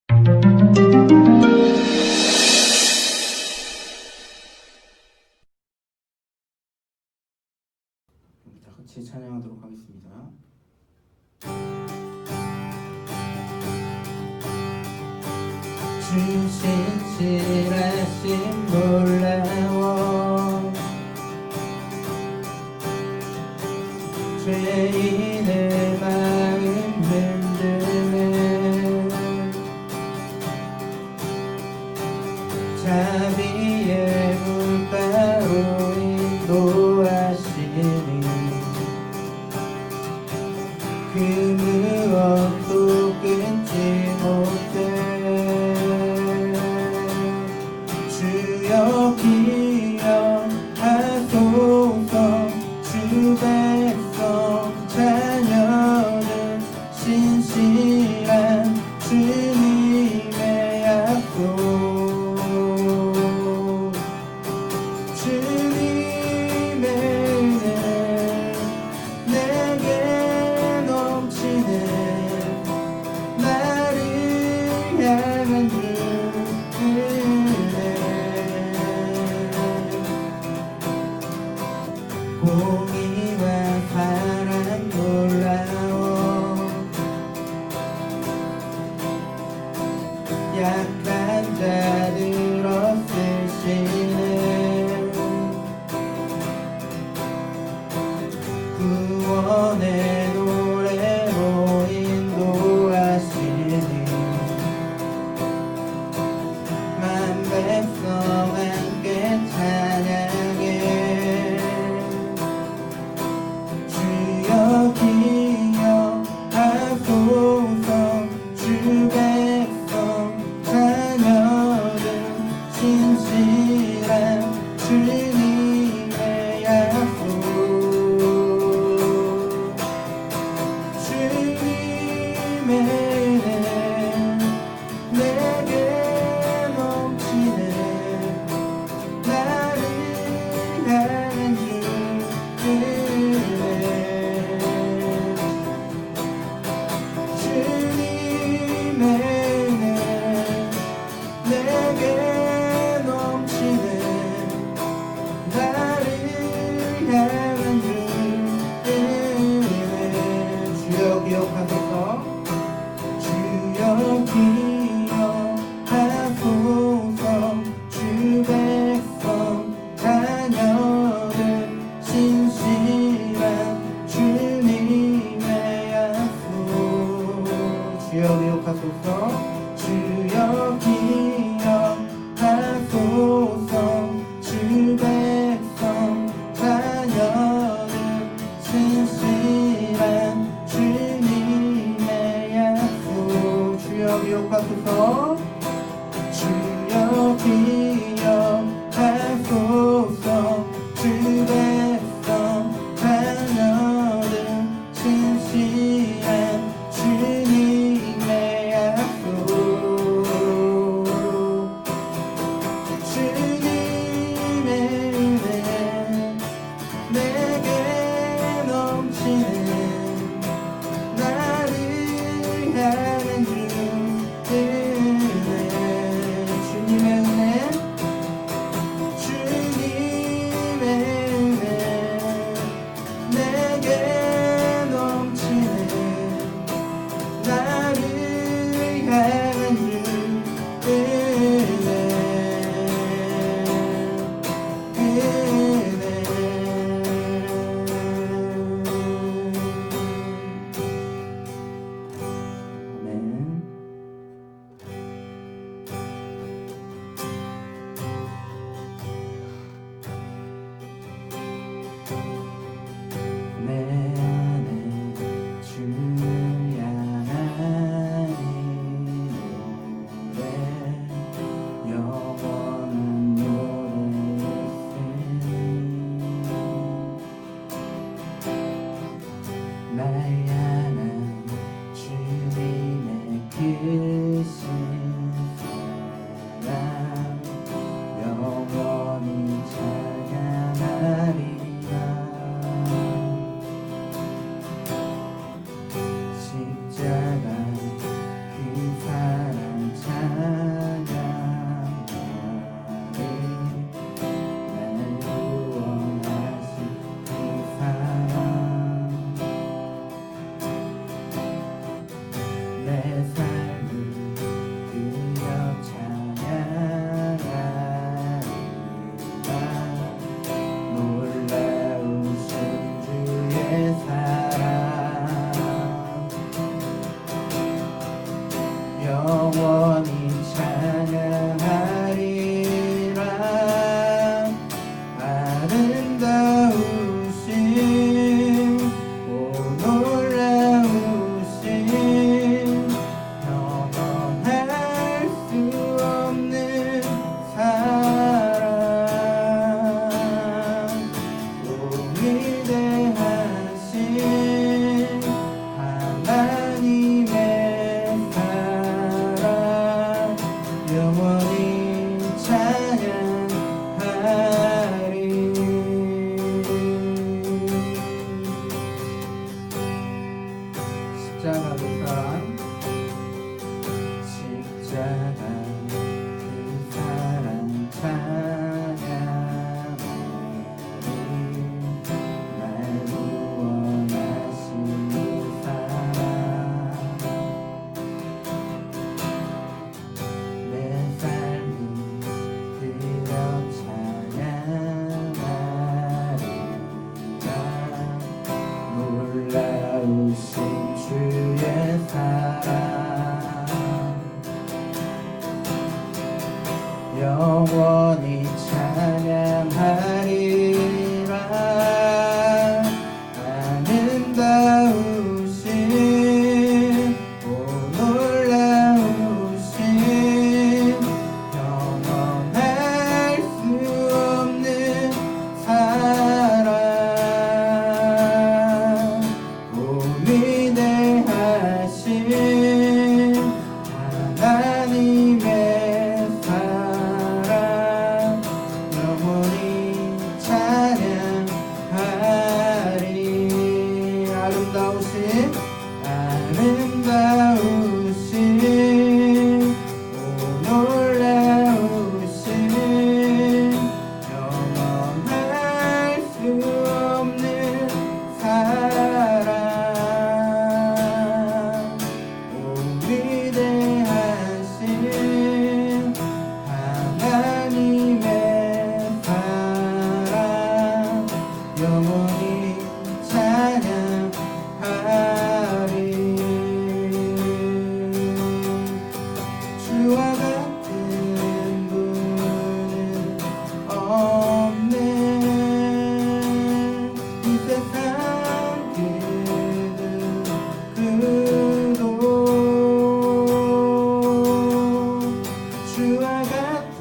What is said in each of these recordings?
다 같이 찬양하도록 하겠습니다. 주 신실하심 놀라워 죄인의 마음 흔드는 자비의 물가로 인도하시니 그 무엇도 끊지 못해 주여 기억하소서 주 백성 자녀는 신실한 주님의 약속 주님의 은혜 내게 넘치네 나를 향한 주 공의와 사랑 놀라워 약한 자들 없으시네 구원의 노래로 인도하시니 만 백성 함께 찬양해 주여 기억하소서 주 백성 자녀는 신실한 주님의 약속 주님의 은혜 내게 넘치네 나를 향한 주 주님의 은혜 내게 넘치네 나를 향한 주 주여 기억하소서 주여 기억하소서 주 백성 자녀들 신실한 주님의 약속 주여 기억하소서 주여 기억하소서 주 백성 자녀들 신실한 주님의 약속 주여 기억하소서 주여 기억하소서 주 백성 자녀들 신실한 주님의 약속 주님의 은혜 내게 넘치네 나를 향한 주 은혜 주님의 은혜 영원히 찬양하리라. 아름다우신 오 놀라우신 영원할 수 없는 사랑 오 위대하신 하나님의 사랑 영원히 찬양하리. 십자가 그 사랑 십자가 그 사랑 찬양하리. 날 구원하신 그 사랑 내 삶이 그려 찬양하리라. 놀라우신 주의 사랑 영원히 찬양하리라. 아름다우신 오 놀라우신 영원할 수 없는 사랑 오 위대하신 하나님의 사랑 영원히 찬양하리. 아름다우신 오 놀라우신 영원할 수 없는 사랑 오 위대하신 하나님의 사랑 영원히 찬양하리. 주와 같은 분은 없네. 이 세상 그도 주와 같은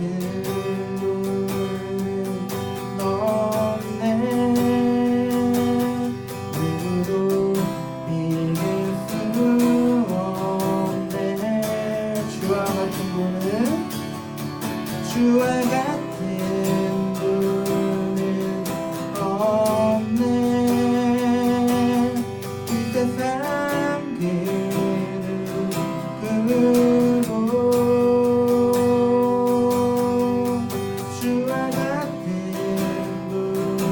분은 없네. 누구도 이길 수 없네. 주와 같은 분은 없네. 이 세상 그도 주와 같은 분은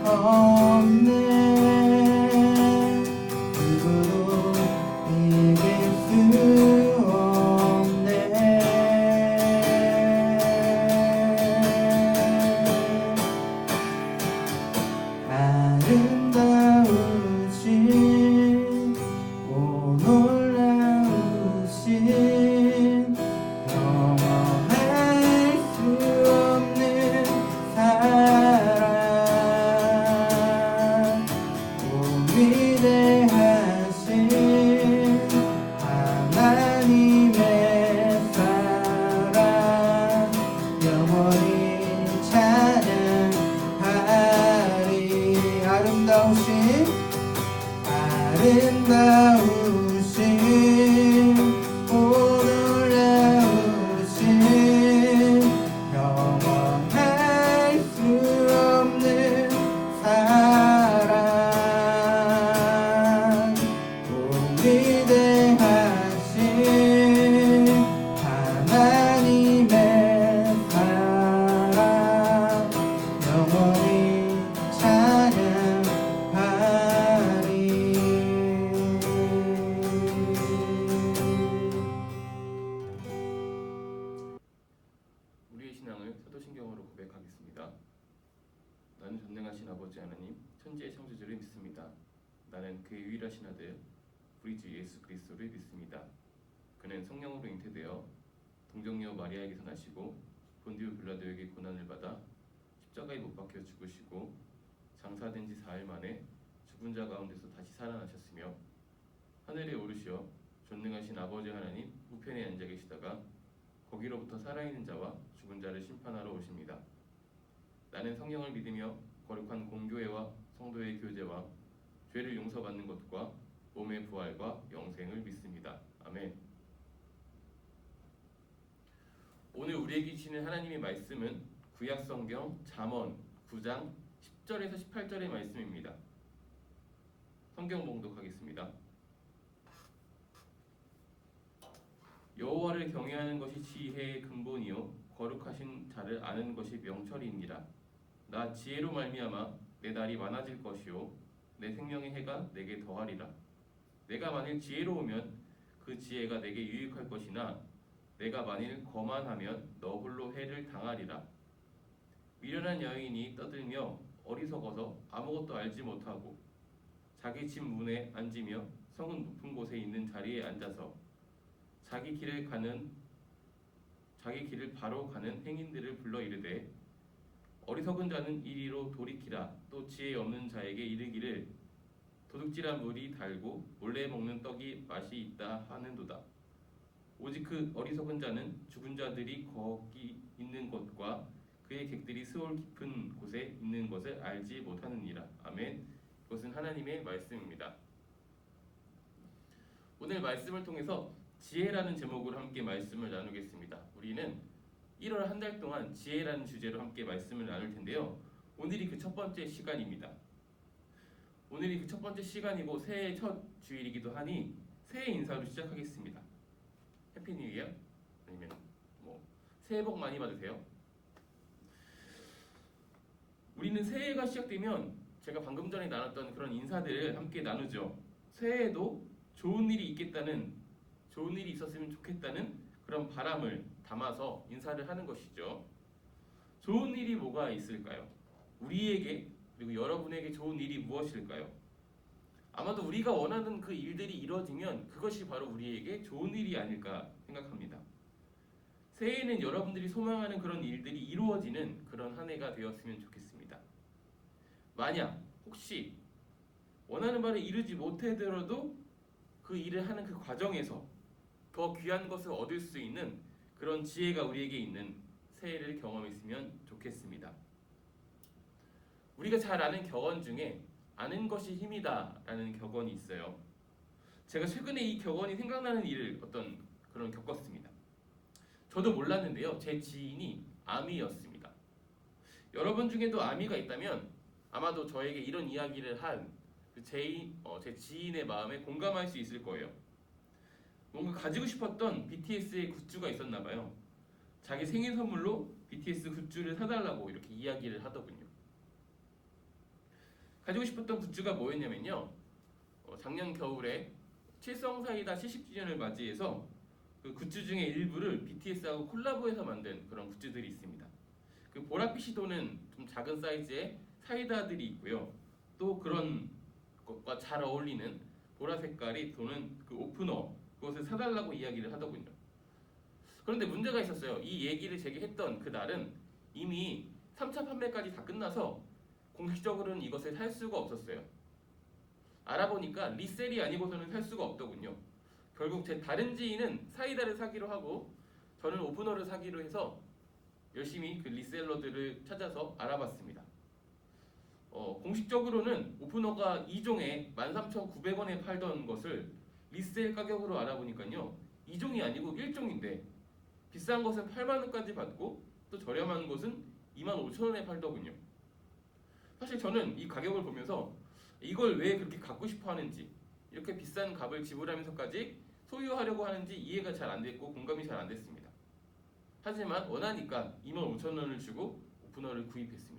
없네. 누구도 이길 수 없네. 아름다우신 오 놀라우신 영원할 수 없는 사랑 오 위대하신 하나님의 사랑 영원히 찬양하리. 아름다우신 오 놀라우신 영원할 수 없는 사랑 오 위대하신 하나님의 사랑 영원히 찬양하리. 우리의 신앙을 사도신경으로 고백하겠습니다. 나는 전능하신 아버지 하나님, 천지의 창조주를 믿습니다. 나는 그의 유일하신 아들, 우리 주 예수 그리스도를 믿습니다. 그는 성령으로 잉태되어 동정녀 마리아에게서 나시고 본디오 빌라도에게 고난을 받아 십자가에 못 박혀 죽으시고 장사된 지 4일 만에 죽은 자 가운데서 다시 살아나셨으며 하늘에 오르시어 전능하신 아버지 하나님 우편에 앉아 계시다가 거기로부터 살아있는 자와 죽은 자를 심판하러 오십니다. 나는 성령을 믿으며 거룩한 공교회와 성도의 교제와 죄를 용서받는 것과 몸의 부활과 영생을 믿습니다. 아멘. 오늘 우리에게 주시는 하나님의 말씀은 구약성경 잠언 9장 10절에서 18절의 말씀입니다. 성경 봉독하겠습니다. 여호와를 경외하는 것이 지혜의 근본이요 거룩하신 자를 아는 것이 명철이니라. 나 지혜로 말미암아 내 날이 많아질 것이요 내 생명의 해가 내게 더하리라. 내가 만일 지혜로우면 그 지혜가 내게 유익할 것이나 내가 만일 거만하면 너 홀로 해를 당하리라. 미련한 여인이 떠들며 어리석어서 아무것도 알지 못하고 자기 집 문에 앉으며 성은 높은 곳에 있는 자리에 앉아서 자기 길을 바로 가는 행인들을 불러 이르되 어리석은 자는 이리로 돌이키라. 또 지혜 없는 자에게 이르기를 도둑질한 물이 달고 몰래 먹는 떡이 맛이 있다 하는도다. 오직 그 어리석은 자는 죽은 자들이 거기 있는 곳과 그의 객들이 스올 깊은 곳에 있는 것을 알지 못하느니라. 아멘. 이것은 하나님의 말씀입니다. 오늘 말씀을 통해서 지혜라는 제목으로 함께 말씀을 나누겠습니다. 우리는 1월 한 달 동안 지혜라는 주제로 함께 말씀을 나눌 텐데요. 오늘이 그 첫 번째 시간입니다. 오늘이 그 첫 번째 시간이고 새해 첫 주일이기도 하니 새해 인사로 시작하겠습니다. 해피 뉴 이어 아니면 새해 복 많이 받으세요. 우리는 새해가 시작되면 제가 방금 전에 나눴던 그런 인사들을 함께 나누죠. 새해에도 좋은 일이 있었으면 좋겠다는 그런 바람을 담아서 인사를 하는 것이죠. 좋은 일이 뭐가 있을까요? 우리에게 그리고 여러분에게 좋은 일이 무엇일까요? 아마도 우리가 원하는 그 일들이 이루어지면 그것이 바로 우리에게 좋은 일이 아닐까 생각합니다. 새해에는 여러분들이 소망하는 그런 일들이 이루어지는 그런 한 해가 되었으면 좋겠습니다. 만약 혹시 원하는 바를 이루지 못하더라도 그 일을 하는 그 과정에서 더 귀한 것을 얻을 수 있는 그런 지혜가 우리에게 있는 새해를 경험했으면 좋겠습니다. 우리가 잘 아는 격언 중에 아는 것이 힘이다 라는 격언이 있어요. 제가 최근에 이 격언이 생각나는 일을 그런 겪었습니다. 저도 몰랐는데요. 제 지인이 아미였습니다. 여러분 중에도 아미가 있다면 아마도 저에게 이런 이야기를 한 제 지인의 마음에 공감할 수 있을 거예요. 뭔가 가지고 싶었던 BTS의 굿즈가 있었나 봐요. 자기 생일 선물로 BTS 굿즈를 사달라고 이렇게 이야기를 하더군요. 가지고 싶었던 굿즈가 뭐였냐면요. 작년 겨울에 칠성사이다 70주년을 맞이해서 그 굿즈 중에 일부를 BTS하고 콜라보해서 만든 그런 굿즈들이 있습니다. 그 보랏빛이 도는 좀 작은 사이즈의 사이다들이 있고요. 또 그런 것과 잘 어울리는 보라 색깔이 도는 그 오프너 그것을 사달라고 이야기를 하더군요. 그런데 문제가 있었어요. 이 얘기를 제게 했던 그 날은 이미 3차 판매까지 다 끝나서 공식적으로는 이것을 살 수가 없었어요. 알아보니까 리셀이 아니고서는 살 수가 없더군요. 결국 제 다른 지인은 사이다를 사기로 하고 저는 오프너를 사기로 해서 열심히 그 리셀러들을 찾아서 알아봤습니다. 공식적으로는 오프너가 2종에 13,900원에 팔던 것을 리셀 가격으로 알아보니까요. 2종이 아니고 1종인데 비싼 것은 8만 원까지 받고 또 저렴한 것은 25,000원에 팔더군요. 사실 저는 이 가격을 보면서 이걸 왜 그렇게 갖고 싶어 하는지 이렇게 비싼 값을 지불하면서까지 소유하려고 하는지 이해가 잘 안 됐고 공감이 잘 안 됐습니다. 하지만 원하니까 25,000원을 주고 오프너를 구입했습니다.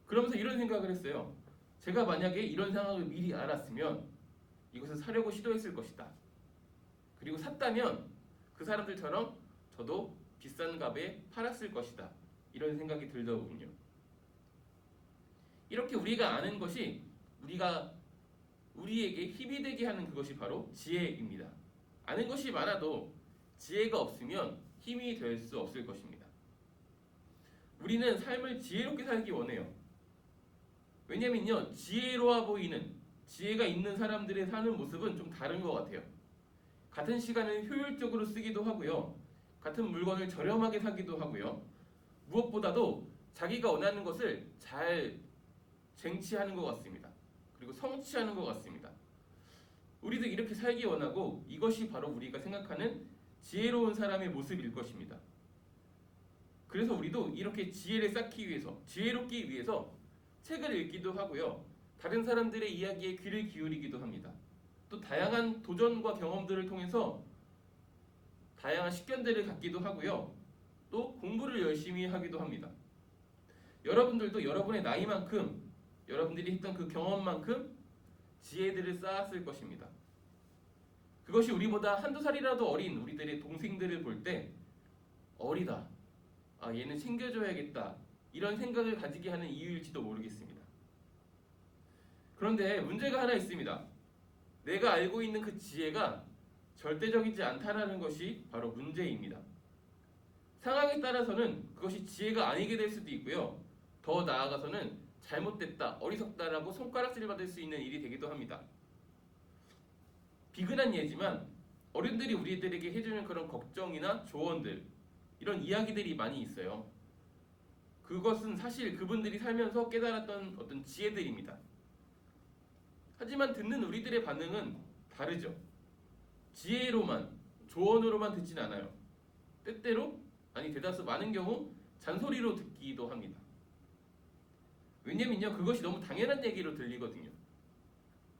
그러면서 이런 생각을 했어요. 제가 만약에 이런 상황을 미리 알았으면 이것을 사려고 시도했을 것이다. 그리고 샀다면 그 사람들처럼 저도 비싼 값에 팔았을 것이다. 이런 생각이 들더군요. 이렇게 우리가 아는 것이 우리에게 힘이 되게 하는 그것이 바로 지혜입니다. 아는 것이 많아도 지혜가 없으면 힘이 될 수 없을 것입니다. 우리는 삶을 지혜롭게 살기 원해요. 왜냐면요, 지혜로워 보이는, 지혜가 있는 사람들의 사는 모습은 좀 다른 것 같아요. 같은 시간을 효율적으로 쓰기도 하고요. 같은 물건을 저렴하게 사기도 하고요. 무엇보다도 자기가 원하는 것을 잘 쟁취하는 것 같습니다. 그리고 성취하는 것 같습니다. 우리도 이렇게 살기 원하고 이것이 바로 우리가 생각하는 지혜로운 사람의 모습일 것입니다. 그래서 우리도 이렇게 지혜를 쌓기 위해서, 지혜롭기 위해서 책을 읽기도 하고요. 다른 사람들의 이야기에 귀를 기울이기도 합니다. 또 다양한 도전과 경험들을 통해서 다양한 식견들을 갖기도 하고요. 또 공부를 열심히 하기도 합니다. 여러분들도 여러분의 나이만큼, 여러분들이 했던 그 경험만큼 지혜들을 쌓았을 것입니다. 그것이 우리보다 한두 살이라도 어린 우리들의 동생들을 볼 때 어리다, 얘는 챙겨줘야겠다, 이런 생각을 가지게 하는 이유일지도 모르겠습니다. 그런데 문제가 하나 있습니다. 내가 알고 있는 그 지혜가 절대적이지 않다라는 것이 바로 문제입니다. 상황에 따라서는 그것이 지혜가 아니게 될 수도 있고요. 더 나아가서는 잘못됐다, 어리석다라고 손가락질 받을 수 있는 일이 되기도 합니다. 비근한 예지만 어른들이 우리들에게 해주는 그런 걱정이나 조언들, 이런 이야기들이 많이 있어요. 그것은 사실 그분들이 살면서 깨달았던 어떤 지혜들입니다. 하지만 듣는 우리들의 반응은 다르죠. 지혜로만, 조언으로만 듣진 않아요. 때때로, 아니 대다수 많은 경우 잔소리로 듣기도 합니다. 왜냐면요, 그것이 너무 당연한 얘기로 들리거든요.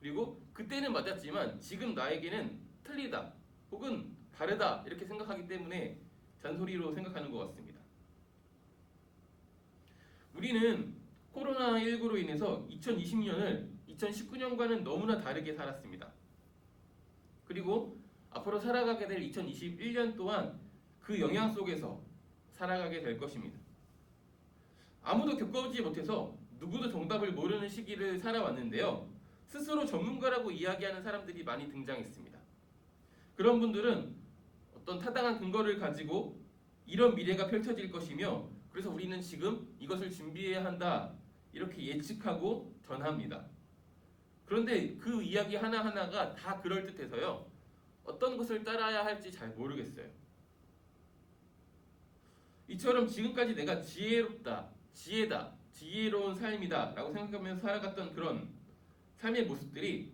그리고 그때는 맞았지만 지금 나에게는 틀리다 혹은 다르다 이렇게 생각하기 때문에 잔소리로 생각하는 것 같습니다. 우리는 코로나19로 인해서 2020년을 2019년과는 너무나 다르게 살았습니다. 그리고 앞으로 살아가게 될 2021년 또한 그 영향 속에서 살아가게 될 것입니다. 아무도 겪어보지 못해서 누구도 정답을 모르는 시기를 살아왔는데요. 스스로 전문가라고 이야기하는 사람들이 많이 등장했습니다. 그런 분들은 어떤 타당한 근거를 가지고 이런 미래가 펼쳐질 것이며 그래서 우리는 지금 이것을 준비해야 한다 이렇게 예측하고 전합니다. 그런데 그 이야기 하나하나가 다 그럴듯해서요. 어떤 것을 따라야 할지 잘 모르겠어요. 이처럼 지금까지 내가 지혜롭다, 지혜다, 지혜로운 삶이다 라고 생각하면서 살아갔던 그런 삶의 모습들이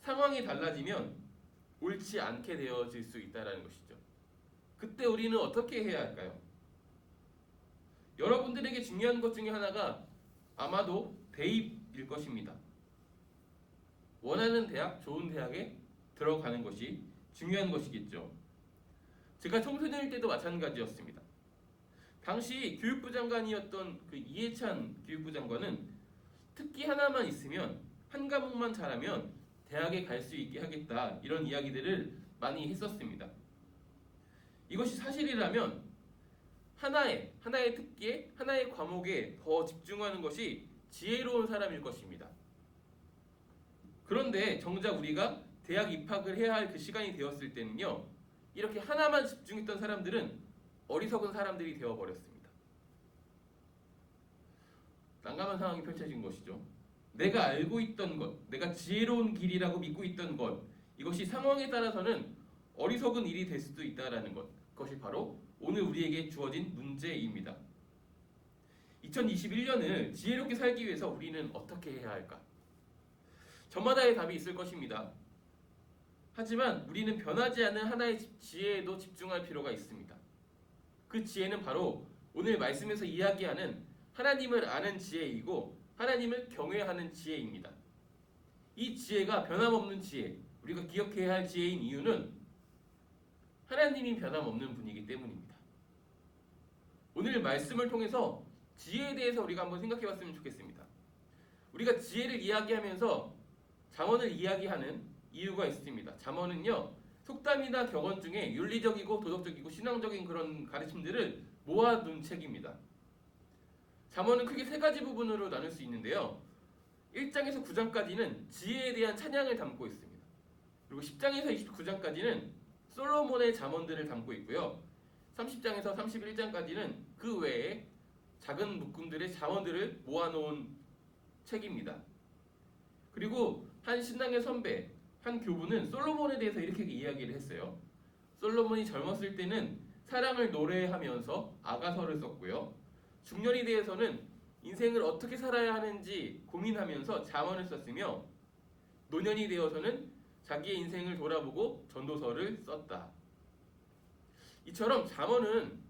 상황이 달라지면 옳지 않게 되어질 수 있다는 것이죠. 그때 우리는 어떻게 해야 할까요? 여러분들에게 중요한 것 중에 하나가 아마도 대입일 것입니다. 원하는 대학, 좋은 대학에 들어가는 것이 중요한 것이겠죠. 제가 청소년일 때도 마찬가지였습니다. 당시 교육부 장관이었던 그 이해찬 교육부 장관은 특기 하나만 있으면 한 과목만 잘하면 대학에 갈 수 있게 하겠다 이런 이야기들을 많이 했었습니다. 이것이 사실이라면 하나의 특기에 하나의 과목에 더 집중하는 것이 지혜로운 사람일 것입니다. 그런데 정작 우리가 대학 입학을 해야 할 그 시간이 되었을 때는요. 이렇게 하나만 집중했던 사람들은 어리석은 사람들이 되어버렸습니다. 난감한 상황이 펼쳐진 것이죠. 내가 알고 있던 것, 내가 지혜로운 길이라고 믿고 있던 것, 이것이 상황에 따라서는 어리석은 일이 될 수도 있다는 것, 그것이 바로 오늘 우리에게 주어진 문제입니다. 2021년을 지혜롭게 살기 위해서 우리는 어떻게 해야 할까? 저마다의 답이 있을 것입니다. 하지만 우리는 변하지 않은 하나의 지혜에도 집중할 필요가 있습니다. 그 지혜는 바로 오늘 말씀에서 이야기하는 하나님을 아는 지혜이고 하나님을 경외하는 지혜입니다. 이 지혜가 변함없는 지혜, 우리가 기억해야 할 지혜인 이유는 하나님이 변함없는 분이기 때문입니다. 오늘 말씀을 통해서 지혜에 대해서 우리가 한번 생각해 봤으면 좋겠습니다. 우리가 지혜를 이야기하면서 잠언을 이야기하는 이유가 있습니다. 잠언은요, 속담이나 격언 중에 윤리적이고 도덕적이고 신앙적인 그런 가르침들을 모아둔 책입니다. 잠언은 크게 세 가지 부분으로 나눌 수 있는데요. 1장에서 9장까지는 지혜에 대한 찬양을 담고 있습니다. 그리고 10장에서 29장까지는 솔로몬의 잠언들을 담고 있고요. 30장에서 31장까지는 그 외에 작은 묶음들의 잠언들을 모아놓은 책입니다. 그리고 한 신앙의 선배, 한 교부는 솔로몬에 대해서 이렇게 이야기를 했어요. 솔로몬이 젊었을 때는 사랑을 노래하면서 아가서를 썼고요. 중년이 되어서는 인생을 어떻게 살아야 하는지 고민하면서 잠언을 썼으며, 노년이 되어서는 자기의 인생을 돌아보고 전도서를 썼다. 이처럼 잠언은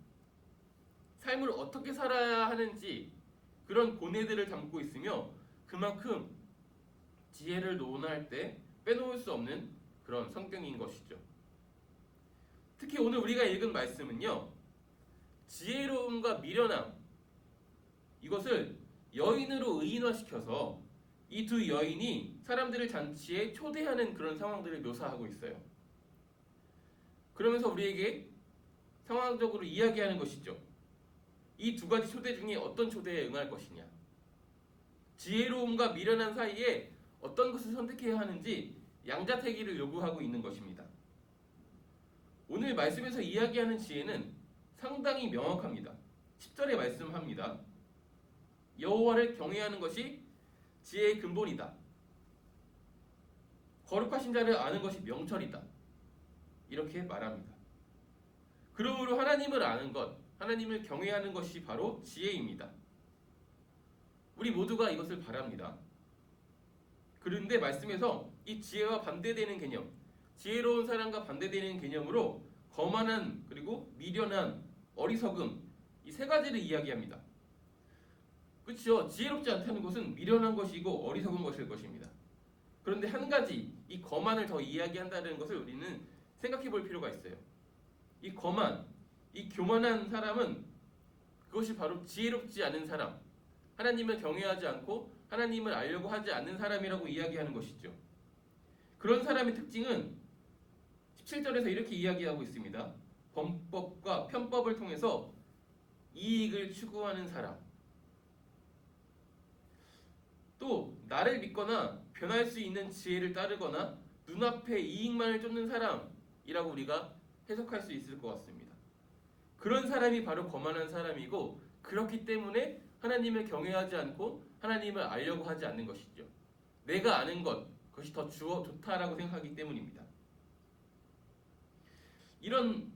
삶을 어떻게 살아야 하는지 그런 고뇌들을 담고 있으며, 그만큼 지혜를 논할 때 빼놓을 수 없는 그런 성경인 것이죠. 특히 오늘 우리가 읽은 말씀은요, 지혜로움과 미련함, 이것을 여인으로 의인화시켜서 이 두 여인이 사람들을 잔치에 초대하는 그런 상황들을 묘사하고 있어요. 그러면서 우리에게 상황적으로 이야기하는 것이죠. 이 두 가지 초대 중에 어떤 초대에 응할 것이냐, 지혜로움과 미련한 사이에 어떤 것을 선택해야 하는지 양자택일을 요구하고 있는 것입니다. 오늘 말씀에서 이야기하는 지혜는 상당히 명확합니다. 10절에 말씀합니다. 여호와를 경외하는 것이 지혜의 근본이다. 거룩하신 자를 아는 것이 명철이다. 이렇게 말합니다. 그러므로 하나님을 아는 것, 하나님을 경외하는 것이 바로 지혜입니다. 우리 모두가 이것을 바랍니다. 그런데 말씀에서 이 지혜와 반대되는 개념, 지혜로운 사람과 반대되는 개념으로 거만한, 그리고 미련한, 어리석음, 이 세 가지를 이야기합니다. 그렇죠? 지혜롭지 않다는 것은 미련한 것이고 어리석은 것일 것입니다. 그런데 한 가지, 이 거만을 더 이야기한다는 것을 우리는 생각해 볼 필요가 있어요. 이 거만, 이 교만한 사람은 그것이 바로 지혜롭지 않은 사람, 하나님을 경외하지 않고 하나님을 알려고 하지 않는 사람이라고 이야기하는 것이죠. 그런 사람의 특징은 17절에서 이렇게 이야기하고 있습니다. 범법과 편법을 통해서 이익을 추구하는 사람, 또 나를 믿거나 변할 수 있는 지혜를 따르거나 눈앞의 이익만을 쫓는 사람이라고 우리가 해석할 수 있을 것 같습니다. 그런 사람이 바로 거만한 사람이고, 그렇기 때문에 하나님을 경외하지 않고 하나님을 알려고 하지 않는 것이죠. 내가 아는 것, 그것이 더 좋다라고 생각하기 때문입니다. 이런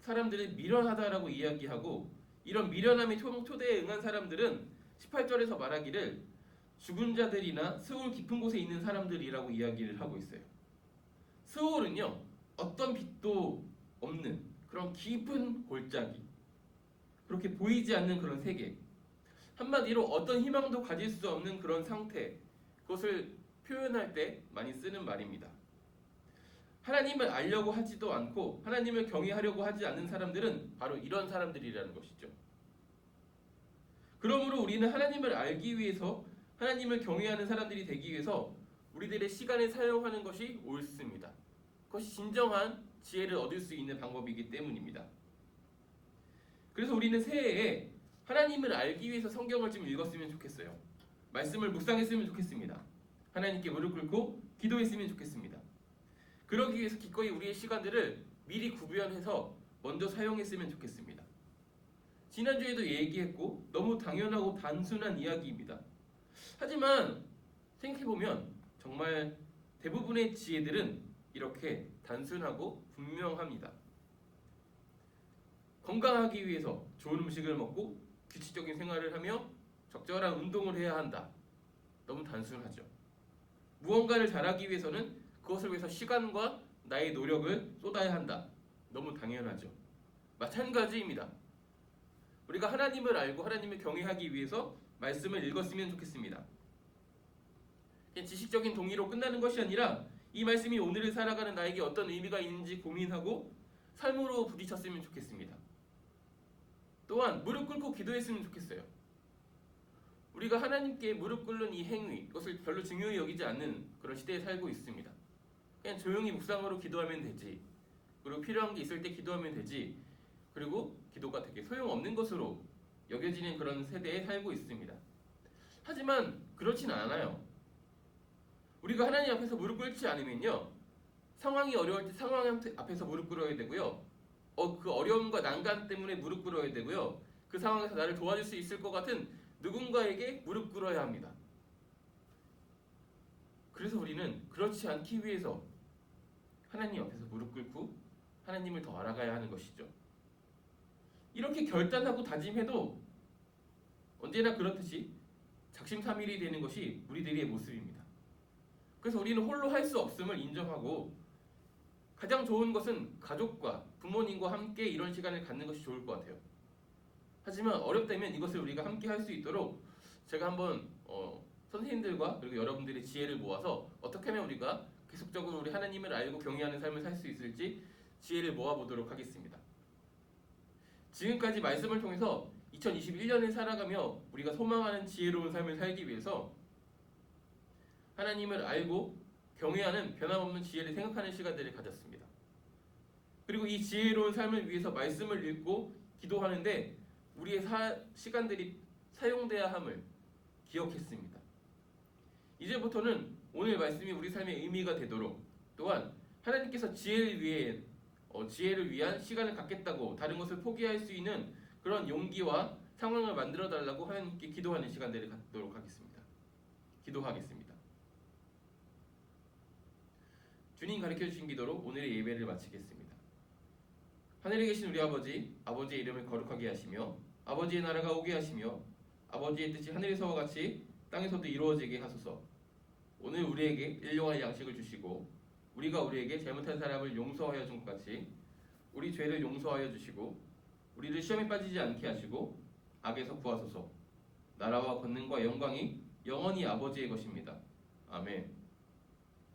사람들을 미련하다라고 이야기하고, 이런 미련함의 초대에 응한 사람들은 18절에서 말하기를 죽은 자들이나 스올 깊은 곳에 있는 사람들이라고 이야기를 하고 있어요. 스올은요, 어떤 빛도 없는 그런 깊은 골짜기, 그렇게 보이지 않는 그런 세계, 한마디로 어떤 희망도 가질 수 없는 그런 상태, 그것을 표현할 때 많이 쓰는 말입니다. 하나님을 알려고 하지도 않고 하나님을 경외하려고 하지 않는 사람들은 바로 이런 사람들이라는 것이죠. 그러므로 우리는 하나님을 알기 위해서, 하나님을 경외하는 사람들이 되기 위해서 우리들의 시간을 사용하는 것이 옳습니다. 그것이 진정한 지혜를 얻을 수 있는 방법이기 때문입니다. 그래서 우리는 새해에 하나님을 알기 위해서 성경을 좀 읽었으면 좋겠어요. 말씀을 묵상했으면 좋겠습니다. 하나님께 무릎 꿇고 기도했으면 좋겠습니다. 그러기 위해서 기꺼이 우리의 시간들을 미리 구별해서 먼저 사용했으면 좋겠습니다. 지난주에도 얘기했고 너무 당연하고 단순한 이야기입니다. 하지만 생각해보면 정말 대부분의 지혜들은 이렇게 단순하고 분명합니다. 건강하기 위해서 좋은 음식을 먹고 규칙적인 생활을 하며 적절한 운동을 해야 한다. 너무 단순하죠. 무언가를 잘하기 위해서는 그것을 위해서 시간과 나의 노력을 쏟아야 한다. 너무 당연하죠. 마찬가지입니다. 우리가 하나님을 알고 하나님을 경외하기 위해서 말씀을 읽었으면 좋겠습니다. 그냥 지식적인 동의로 끝나는 것이 아니라 이 말씀이 오늘을 살아가는 나에게 어떤 의미가 있는지 고민하고 삶으로 부딪혔으면 좋겠습니다. 또한 무릎 꿇고 기도했으면 좋겠어요. 우리가 하나님께 무릎 꿇는 이 행위, 그것을 별로 중요히 여기지 않는 그런 시대에 살고 있습니다. 그냥 조용히 묵상으로 기도하면 되지, 그리고 필요한 게 있을 때 기도하면 되지, 그리고 기도가 되게 소용없는 것으로 여겨지는 그런 세대에 살고 있습니다. 하지만 그렇진 않아요. 우리가 하나님 앞에서 무릎 꿇지 않으면요, 상황이 어려울 때 상황 앞에서 무릎 꿇어야 되고요. 그 어려움과 난간 때문에 무릎 꿇어야 되고요. 그 상황에서 나를 도와줄 수 있을 것 같은 누군가에게 무릎 꿇어야 합니다. 그래서 우리는 그렇지 않기 위해서 하나님 앞에서 무릎 꿇고 하나님을 더 알아가야 하는 것이죠. 이렇게 결단하고 다짐해도 언제나 그렇듯이 작심삼일이 되는 것이 우리들의 모습입니다. 그래서 우리는 홀로 할 수 없음을 인정하고 가장 좋은 것은 가족과 부모님과 함께 이런 시간을 갖는 것이 좋을 것 같아요. 하지만 어렵다면 이것을 우리가 함께 할 수 있도록 제가 한번 선생님들과 그리고 여러분들의 지혜를 모아서 어떻게 하면 우리가 계속적으로 우리 하나님을 알고 경외하는 삶을 살 수 있을지 지혜를 모아보도록 하겠습니다. 지금까지 말씀을 통해서 2021년을 살아가며 우리가 소망하는 지혜로운 삶을 살기 위해서 하나님을 알고 경외하는 변함없는 지혜를 생각하는 시간들을 가졌습니다. 그리고 이 지혜로운 삶을 위해서 말씀을 읽고 기도하는데 우리의 시간들이 사용돼야 함을 기억했습니다. 이제부터는 오늘 말씀이 우리 삶의 의미가 되도록 또한 하나님께서 지혜를 위한 시간을 갖겠다고 다른 것을 포기할 수 있는 그런 용기와 상황을 만들어 달라고 하나님께 기도하는 시간들을 갖도록 하겠습니다. 기도하겠습니다. 주님 가르쳐 주신 기도로 오늘의 예배를 마치겠습니다. 하늘에 계신 우리 아버지, 아버지의 이름을 거룩하게 하시며 아버지의 나라가 오게 하시며 아버지의 뜻이 하늘에서와 같이 땅에서도 이루어지게 하소서. 오늘 우리에게 일용할 양식을 주시고 우리가 우리에게 잘못한 사람을 용서하여 준 것 같이 우리 죄를 용서하여 주시고 우리를 시험에 빠지지 않게 하시고 악에서 구하소서. 나라와 권능과 영광이 영원히 아버지의 것입니다. 아멘.